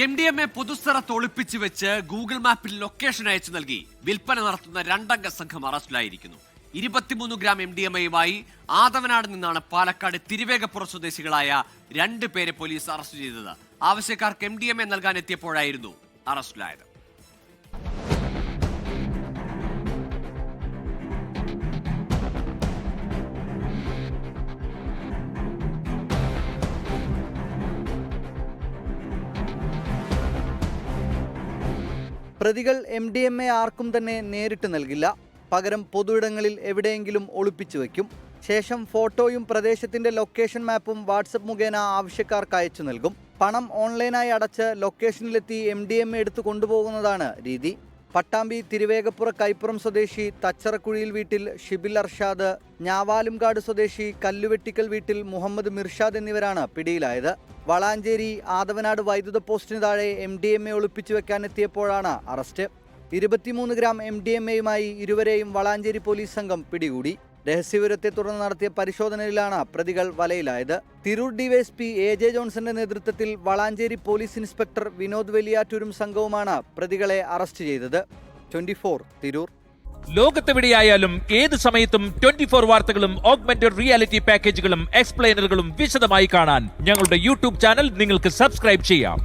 MDMA പൊതുസ്ഥലത്ത് ഒളിപ്പിച്ചു വെച്ച് ഗൂഗിൾ മാപ്പിൽ ലൊക്കേഷൻ അയച്ചു നൽകി വിൽപ്പന നടത്തുന്ന രണ്ടംഗ സംഘം അറസ്റ്റിലായിരിക്കുന്നു. 23 ഗ്രാം MDMAയുമായി ആദവനാട് നിന്നാണ് പാലക്കാട് തിരുവേഗപ്പുറം സ്വദേശികളായ 2 പേരെ പോലീസ് അറസ്റ്റ് ചെയ്തത്. ആവശ്യക്കാർക്ക് MDMA നൽകാൻ എത്തിയപ്പോഴായിരുന്നു അറസ്റ്റിലായത്. പ്രതികൾ MDMA ആർക്കും തന്നെ നേരിട്ട് നൽകില്ല. പകരം പൊതുയിടങ്ങളിൽ എവിടെയെങ്കിലും ഒളിപ്പിച്ചു വയ്ക്കും. ശേഷം ഫോട്ടോയും പ്രദേശത്തിന്റെ ലൊക്കേഷൻ മാപ്പും വാട്സപ്പ് മുഖേന ആവശ്യക്കാർക്ക് അയച്ചു നൽകും. പണം ഓൺലൈനായി അടച്ച് ലൊക്കേഷനിലെത്തി MDMA എടുത്തു കൊണ്ടുപോകുന്നതാണ് രീതി. പട്ടാമ്പി തിരുവേഗപ്പുറ കൈപ്പുറം സ്വദേശി തച്ചറക്കുഴിയിൽ വീട്ടിൽ ഷിബിൽ അർഷാദ്, ഞാവാലുംകാട് സ്വദേശി കല്ലുവെട്ടിക്കൽ വീട്ടിൽ മുഹമ്മദ് മിർഷാദ് എന്നിവരാണ് പിടിയിലായത്. വളാഞ്ചേരി ആദവനാട് വൈദ്യുത പോസ്റ്റിന് താഴെ MDMA ഒളിപ്പിച്ചു വെക്കാനെത്തിയപ്പോഴാണ് അറസ്റ്റ്. 23 ഗ്രാം MDMAയുമായി ഇരുവരെയും വളാഞ്ചേരി പോലീസ് സംഘം പിടികൂടി. രഹസ്യവിവരത്തെ തുടർന്ന് നടത്തിയ പരിശോധനയിലാണ് പ്രതികൾ വലയിലായത്. തിരൂർ ഡിവൈഎസ്പി AJ ജോൺസന്റെ നേതൃത്വത്തിൽ വളാഞ്ചേരി പോലീസ് ഇൻസ്പെക്ടർ വിനോദ് വലിയാറ്റൂരും സംഘവുമാണ് പ്രതികളെ അറസ്റ്റ് ചെയ്തത്. 24 തിരൂർ. ലോകത്തെവിടെയായാലും ഏത് സമയത്തും 24 വാർത്തകളും ഓഗ്മെന്റഡ് റിയാലിറ്റി പാക്കേജുകളും എക്സ്പ്ലെയിനറുകളും വിശദമായി കാണാൻ ഞങ്ങളുടെ YouTube ചാനൽ നിങ്ങൾക്ക് സബ്സ്ക്രൈബ് ചെയ്യാം.